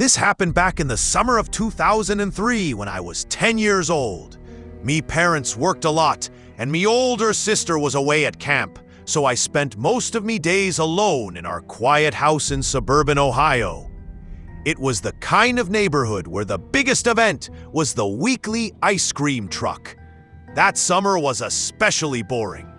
This happened back in the summer of 2003 when I was 10 years old. Me parents worked a lot, and me older sister was away at camp, so I spent most of me days alone in our quiet house in suburban Ohio. It was the kind of neighborhood where the biggest event was the weekly ice cream truck. That summer was especially boring.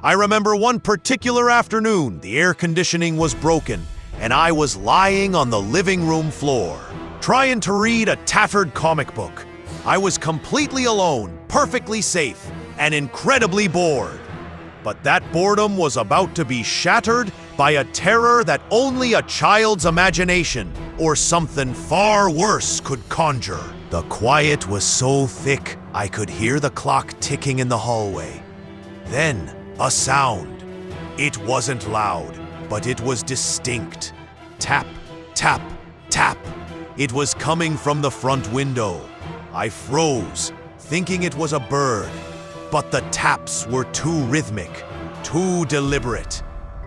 I remember one particular afternoon, the air conditioning was broken, and I was lying on the living room floor, trying to read a tattered comic book. I was completely alone, perfectly safe, and incredibly bored. But that boredom was about to be shattered by a terror that only a child's imagination, or something far worse, could conjure. The quiet was so thick, I could hear the clock ticking in the hallway. Then, a sound. It wasn't loud, but it was distinct. Tap, tap, tap. It was coming from the front window. I froze, thinking it was a bird. But the taps were too rhythmic, too deliberate.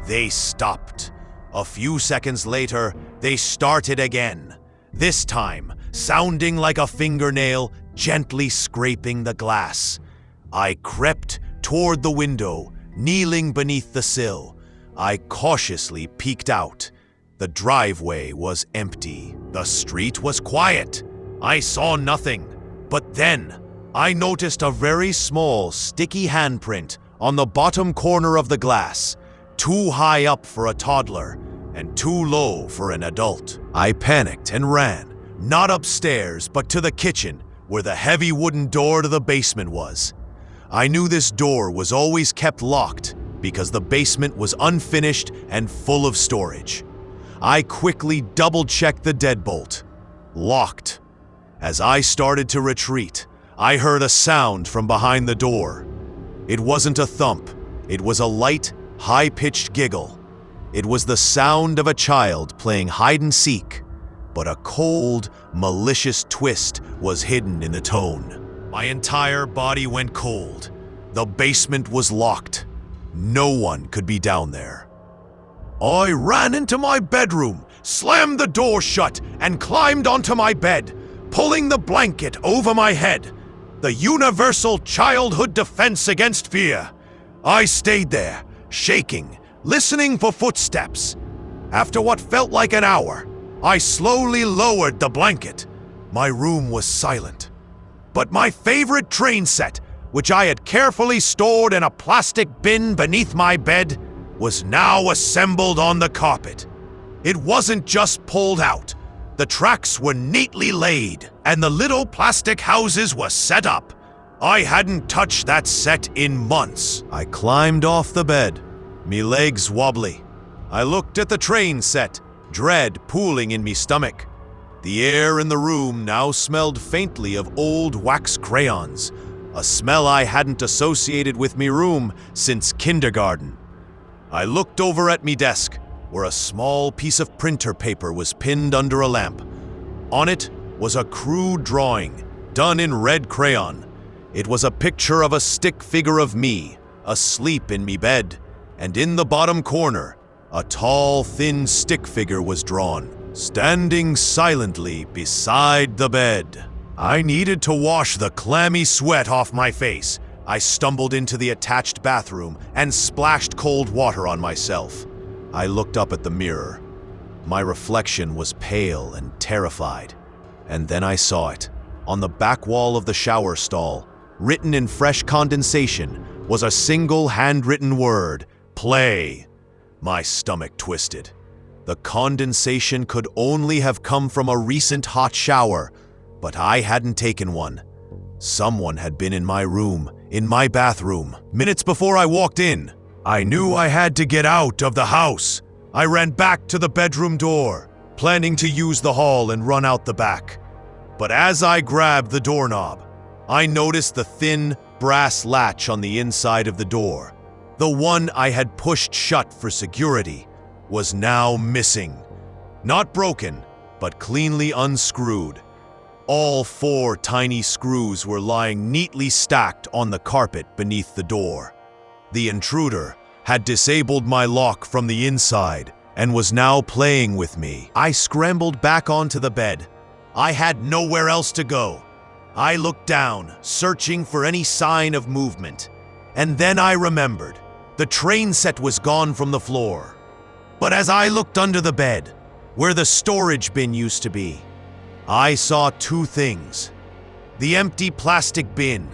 They stopped. A few seconds later, they started again. This time, sounding like a fingernail gently scraping the glass. I crept toward the window, kneeling beneath the sill. I cautiously peeked out. The driveway was empty. The street was quiet. I saw nothing. But then, I noticed a very small, sticky handprint on the bottom corner of the glass, too high up for a toddler and too low for an adult. I panicked and ran, not upstairs, but to the kitchen, where the heavy wooden door to the basement was. I knew this door was always kept locked because the basement was unfinished and full of storage. I quickly double-checked the deadbolt. Locked. As I started to retreat, I heard a sound from behind the door. It wasn't a thump. It was a light, high-pitched giggle. It was the sound of a child playing hide-and-seek, but a cold, malicious twist was hidden in the tone. My entire body went cold. The basement was locked. No one could be down there. I ran into my bedroom, slammed the door shut, and climbed onto my bed, pulling the blanket over my head. The universal childhood defense against fear. I stayed there, shaking, listening for footsteps. After what felt like an hour, I slowly lowered the blanket. My room was silent. But my favorite train set, which I had carefully stored in a plastic bin beneath my bed, was now assembled on the carpet. It wasn't just pulled out. The tracks were neatly laid, and the little plastic houses were set up. I hadn't touched that set in months. I climbed off the bed, me legs wobbly. I looked at the train set, dread pooling in me stomach. The air in the room now smelled faintly of old wax crayons, a smell I hadn't associated with me room since kindergarten. I looked over at me desk, where a small piece of printer paper was pinned under a lamp. On it was a crude drawing, done in red crayon. It was a picture of a stick figure of me, asleep in me bed, and in the bottom corner, a tall, thin stick figure was drawn, standing silently beside the bed. I needed to wash the clammy sweat off my face. I stumbled into the attached bathroom and splashed cold water on myself. I looked up at the mirror. My reflection was pale and terrified. And then I saw it. On the back wall of the shower stall, written in fresh condensation, was a single handwritten word, play. My stomach twisted. The condensation could only have come from a recent hot shower, but I hadn't taken one. Someone had been in my room, in my bathroom, minutes before I walked in. I knew I had to get out of the house. I ran back to the bedroom door, planning to use the hall and run out the back. But as I grabbed the doorknob, I noticed the thin, brass latch on the inside of the door. The one I had pushed shut for security was now missing. Not broken, but cleanly unscrewed. All 4 tiny screws were lying neatly stacked on the carpet beneath the door. The intruder had disabled my lock from the inside and was now playing with me. I scrambled back onto the bed. I had nowhere else to go. I looked down, searching for any sign of movement. And then I remembered. The train set was gone from the floor. But as I looked under the bed, where the storage bin used to be, I saw two things. The empty plastic bin,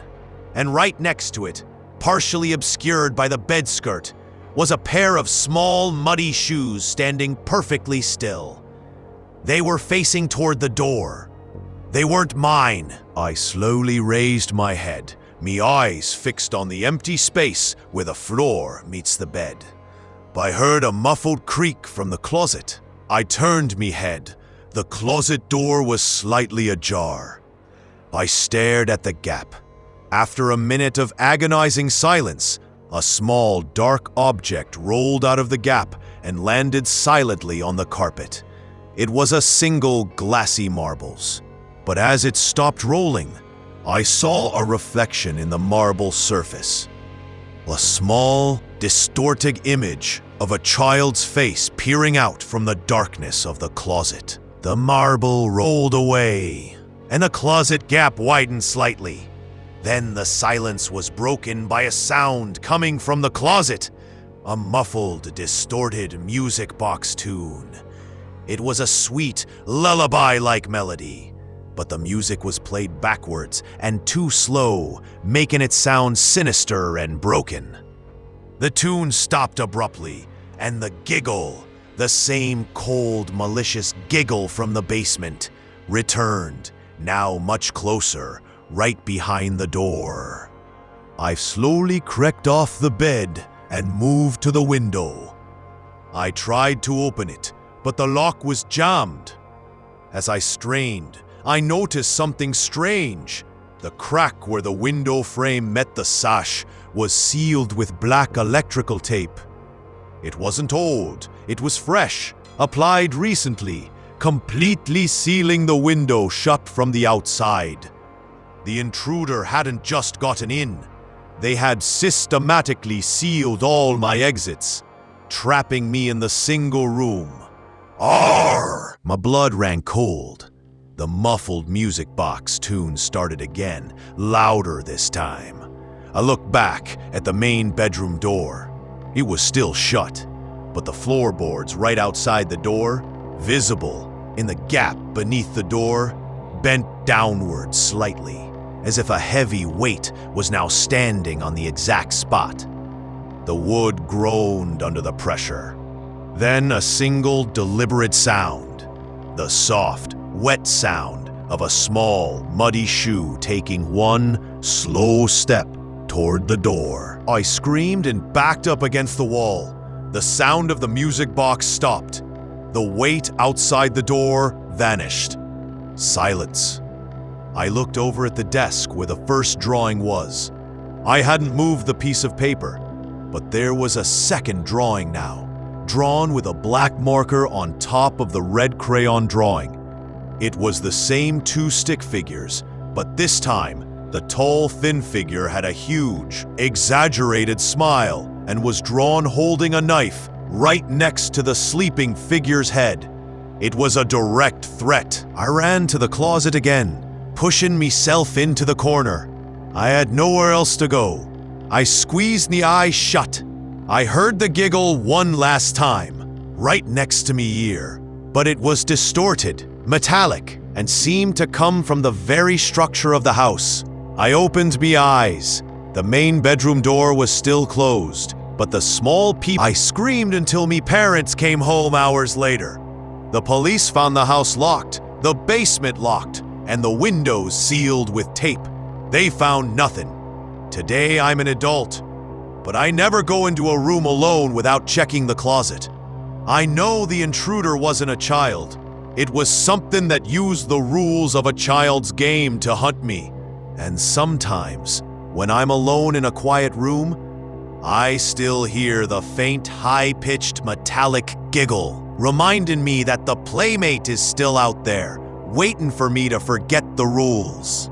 and right next to it, partially obscured by the bed skirt, was a pair of small, muddy shoes standing perfectly still. They were facing toward the door. They weren't mine. I slowly raised my head, me eyes fixed on the empty space where the floor meets the bed. I heard a muffled creak from the closet. I turned me head. The closet door was slightly ajar. I stared at the gap. After a minute of agonizing silence, a small, dark object rolled out of the gap and landed silently on the carpet. It was a single glassy marbles. But as it stopped rolling, I saw a reflection in the marble surface. A small, distorted image of a child's face peering out from the darkness of the closet. The marble rolled away, and the closet gap widened slightly. Then the silence was broken by a sound coming from the closet, a muffled, distorted music box tune. It was a sweet, lullaby-like melody, but the music was played backwards and too slow, making it sound sinister and broken. The tune stopped abruptly, and the giggle, the same cold, malicious giggle from the basement, returned, now much closer, right behind the door. I slowly crept off the bed and moved to the window. I tried to open it, but the lock was jammed. As I strained, I noticed something strange. The crack where the window frame met the sash was sealed with black electrical tape. It wasn't old, it was fresh, applied recently, completely sealing the window shut from the outside. The intruder hadn't just gotten in. They had systematically sealed all my exits, trapping me in the single room. Arr! My blood ran cold. The muffled music box tune started again, louder this time. I looked back at the main bedroom door. It was still shut, but the floorboards right outside the door, visible in the gap beneath the door, bent downward slightly, as if a heavy weight was now standing on the exact spot. The wood groaned under the pressure. Then a single deliberate sound, the soft, wet sound of a small, muddy shoe taking one slow step toward the door. I screamed and backed up against the wall. The sound of the music box stopped. The weight outside the door vanished. Silence. I looked over at the desk where the first drawing was. I hadn't moved the piece of paper, but there was a second drawing now, drawn with a black marker on top of the red crayon drawing. It was the same two stick figures, but this time, the tall, thin figure had a huge, exaggerated smile and was drawn holding a knife right next to the sleeping figure's head. It was a direct threat. I ran to the closet again, pushing myself into the corner. I had nowhere else to go. I squeezed the eyes shut. I heard the giggle one last time, right next to me ear, but it was distorted, metallic, and seemed to come from the very structure of the house. I opened me eyes. The main bedroom door was still closed, but the small peephole. I screamed until me parents came home hours later. The police found the house locked, the basement locked, and the windows sealed with tape. They found nothing. Today I'm an adult, but I never go into a room alone without checking the closet. I know the intruder wasn't a child. It was something that used the rules of a child's game to hunt me. And sometimes, when I'm alone in a quiet room, I still hear the faint, high-pitched, metallic giggle, reminding me that the Playmate is still out there, waiting for me to forget the rules.